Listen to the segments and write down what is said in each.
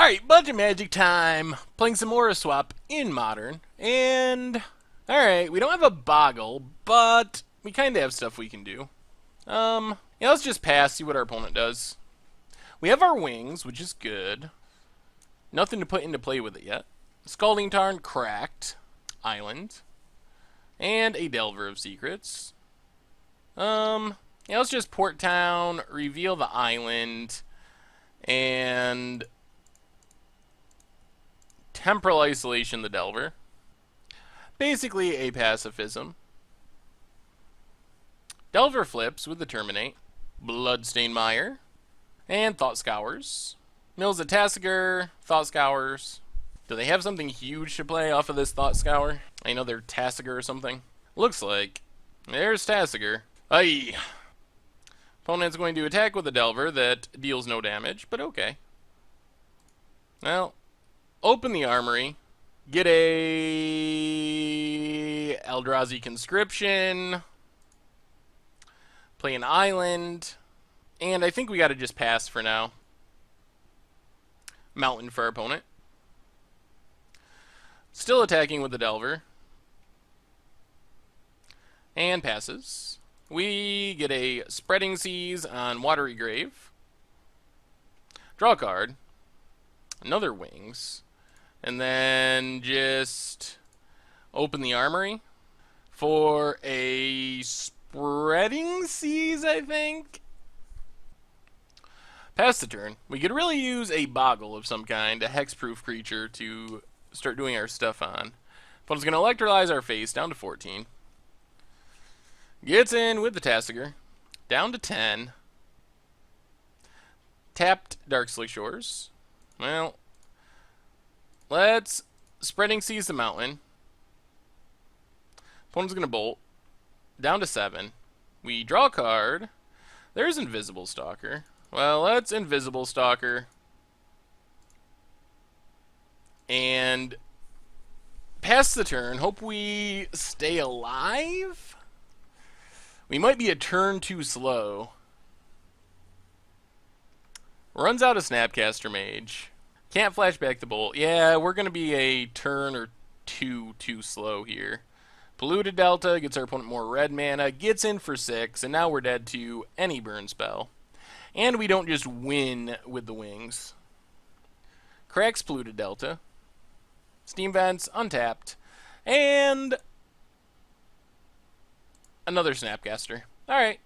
Alright, budget magic time. Playing some Aura Swap in Modern. And, alright, we don't have a Boggle, but we kind of have stuff we can do. Yeah, let's just pass, see what our opponent does. We have our Wings, which is good. Nothing to put into play with it yet. Scalding Tarn, cracked. Island. And a Delver of Secrets. Yeah, let's just Port Town, reveal the island, and Temporal Isolation the Delver. Basically a pacifism. Delver flips with the Terminate. Bloodstained Mire. And Thought Scours. Mills a Tassiger, Thought Scours. Do they have something huge to play off of this Thought Scour? I know they're Tassiger or something. Looks like. There's Tassiger. Aye. Opponent's going to attack with a Delver that deals no damage, but okay. Well, open the armory. Get a Eldrazi Conscription. Play an island. And I think we gotta just pass for now. Mountain for our opponent. Still attacking with the Delver. And passes. We get a Spreading Seas on Watery Grave. Draw a card. Another Wings. And then just open the armory for a Spreading Seas, I think. Pass the turn. We could really use a Boggle of some kind, a hexproof creature, to start doing our stuff on. Opponent's going to electrolyze our face down to 14. Gets in with the Tassiger. Down to 10. Tapped Darkslick Shores. Well, let's Spreading Seas the Mountain. Opponent's going to bolt. Down to 7. We draw a card. There's Invisible Stalker. Well, let's Invisible Stalker. And pass the turn. Hope we stay alive. We might be a turn too slow. Runs out of Snapcaster Mage. Can't flashback the bolt. Yeah, we're going to be a turn or two too slow here. Polluted Delta gets our opponent more red mana. Gets in for 6. And now we're dead to any burn spell. And we don't just win with the Wings. Cracks Polluted Delta. Steam Vents, untapped. And another Snapcaster. Alright.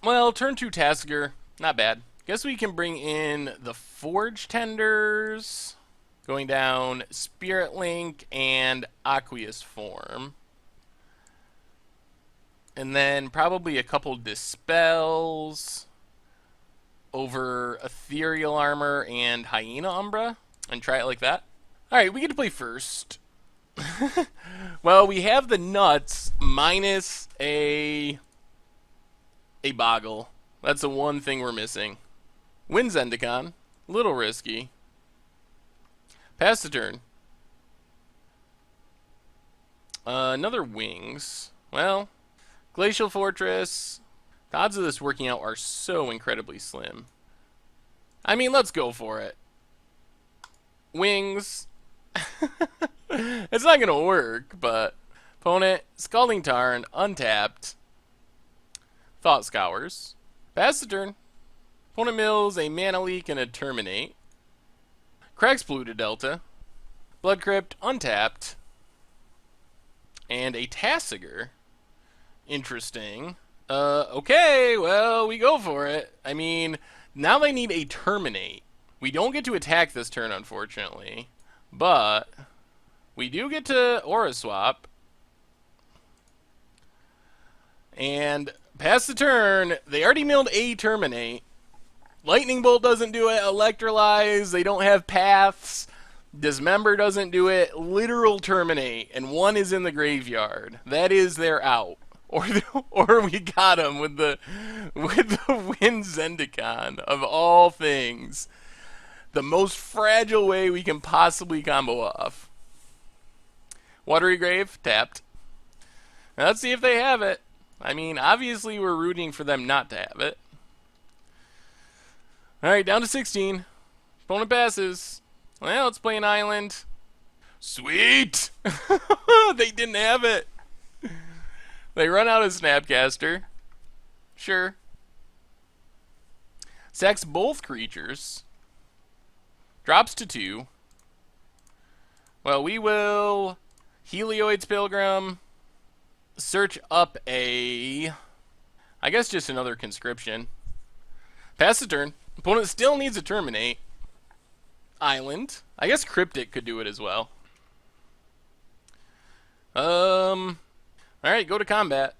Well, turn 2 Tassiger. Not bad. Guess we can bring in the Forge Tenders. Going down Spirit Link and Aqueous Form. And then probably a couple Dispels over Ethereal Armor and Hyena Umbra. And try it like that. Alright, we get to play first. Well, we have the nuts minus a Boggle. That's the one thing we're missing. Win Zendikon. Little risky. Pass the turn. Another Wings. Well, Glacial Fortress. The odds of this working out are so incredibly slim. I mean, let's go for it. Wings. It's not going to work, but opponent, Scalding Tarn, untapped. Thought Scours. Pass the turn. Opponent mills a Mana Leak and a Terminate. Cracks Polluted Delta. Blood Crypt, untapped. And a Tassiger. Interesting. Okay, well, we go for it. I mean, now they need a Terminate. We don't get to attack this turn, unfortunately. But we do get to Aura Swap. And pass the turn. They already milled a Terminate. Lightning Bolt doesn't do it. Electrolyze. They don't have paths. Dismember doesn't do it. Literal Terminate. And one is in the graveyard. That is their out. Or we got him with the Win Zendikon of all things. The most fragile way we can possibly combo off. Watery Grave, tapped. Now let's see if they have it. I mean, obviously we're rooting for them not to have it. Alright, down to 16. Opponent passes. Well, let's play an island. Sweet! They didn't have it. They run out of Snapcaster. Sure. Sacks both creatures. Drops to 2. Well, we will Helioid's Pilgrim. Search up a... I guess just another conscription. Pass the turn. Opponent still needs to terminate. Island. I guess Cryptic could do it as well. Alright, go to combat.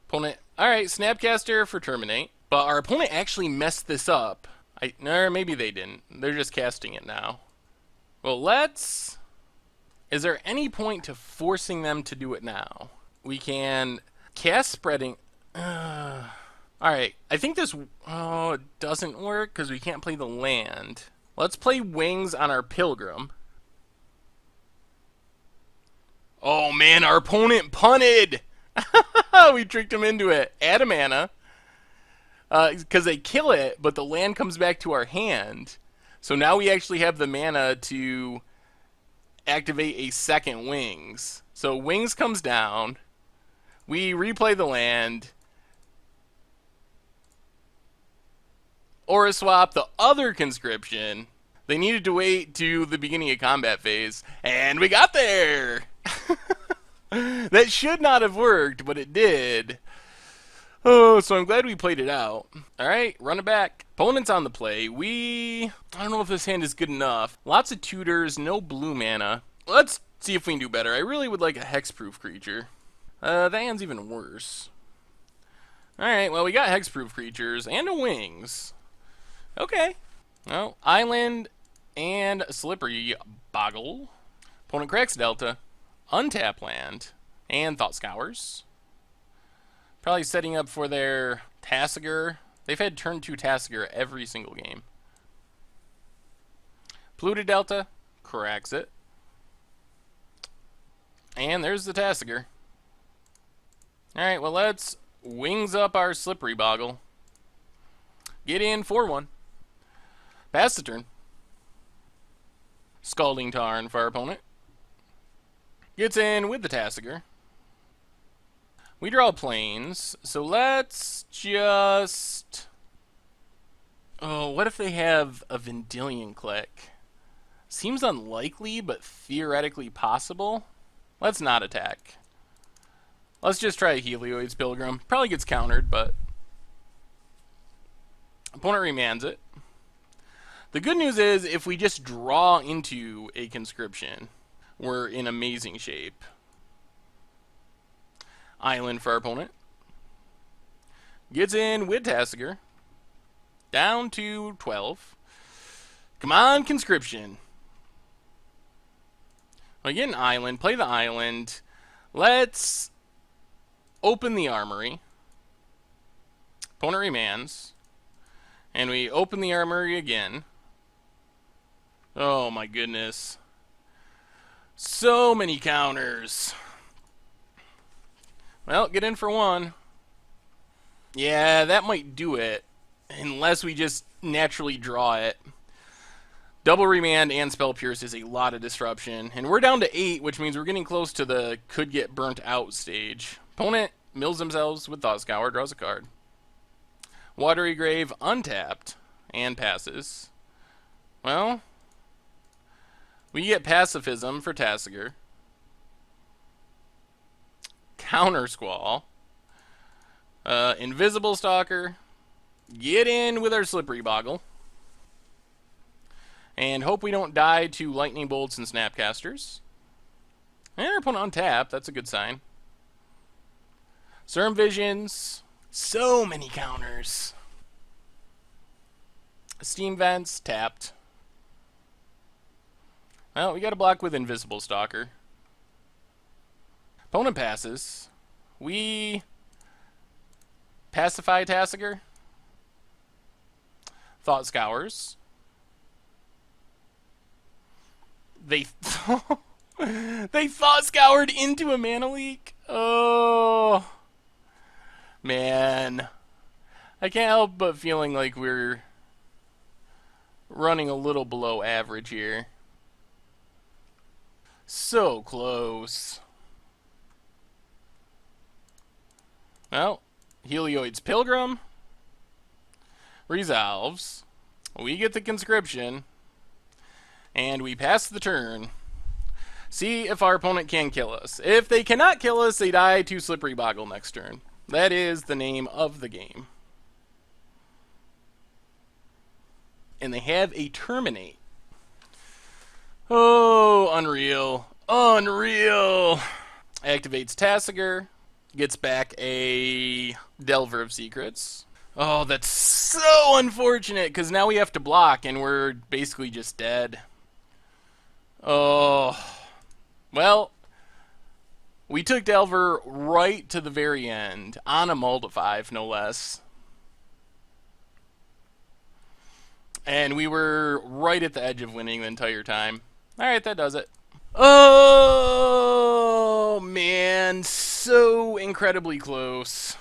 Opponent. Alright, Snapcaster for terminate. But our opponent actually messed this up. Or maybe they didn't. They're just casting it now. Well, let's... Is there any point to forcing them to do it now? We can cast spreading... Alright, I think this... Oh, it doesn't work because we can't play the land. Let's play Wings on our Pilgrim. Oh man, our opponent punted! We tricked him into it. Add a mana. Because they kill it, but the land comes back to our hand. So now we actually have the mana to activate a second Wings. So Wings comes down. We replay the land. Aura swap the other conscription. They needed to wait to the beginning of combat phase. And we got there! That should not have worked, but it did. Oh, so I'm glad we played it out. Alright, run it back. Opponent's on the play. I don't know if this hand is good enough. Lots of tutors, no blue mana. Let's see if we can do better. I really would like a hexproof creature. That hand's even worse. Alright, well, we got hexproof creatures and a Wings. Okay. Well, Island and Slippery Boggle. Opponent cracks Delta. Untap land. And Thought Scours. Probably setting up for their Tasigur. They've had turn 2 Tasigur every single game. Polluted Delta. Cracks it. And there's the Tasigur. Alright, well, let's Wings up our Slippery Boggle. Get in 4-1. Pass the turn. Scalding Tarn for our opponent. Gets in with the Tasigur. We draw planes, so let's just... Oh, what if they have a Vendilion Click? Seems unlikely, but theoretically possible. Let's not attack. Let's just try a Helioid's Pilgrim. Probably gets countered, but... Opponent remands it. The good news is, if we just draw into a conscription, we're in amazing shape. Island for our opponent. Gets in with Tasigur. Down to 12. Come on, conscription. Well, get an island. Play the island. Let's open the armory. Opponent remands. And we open the armory again. Oh my goodness. So many counters. Well, get in for 1. Yeah, that might do it. Unless we just naturally draw it. Double Remand and Spell Pierce is a lot of disruption. And we're down to 8, which means we're getting close to the could get burnt out stage. Opponent mills themselves with Thought Scour, draws a card. Watery Grave untapped and passes. Well, we get Pacifism for Tasigur. Counter Squall. Invisible Stalker. Get in with our Slippery Boggle. And hope we don't die to Lightning Bolts and Snapcasters. And our opponent untap. That's a good sign. Serum Visions. So many counters. Steam Vents. Tapped. Well, we got to block with Invisible Stalker. Opponent passes. We pacify Tasigur. Thought Scours. They they Thought Scoured into a mana leak. Oh man, I can't help but feeling like we're running a little below average here. So close. Well, Helioid's Pilgrim resolves. We get the conscription. And we pass the turn. See if our opponent can kill us. If they cannot kill us, they die to Slippery Boggle next turn. That is the name of the game. And they have a Terminate. Oh, unreal. Unreal. Activates Tassiger. Gets back a Delver of Secrets. Oh, that's so unfortunate, because now we have to block, and we're basically just dead. Oh. Well, we took Delver right to the very end, on a Multi-5, no less. And we were right at the edge of winning the entire time. Alright, that does it. Oh, man, so incredibly close.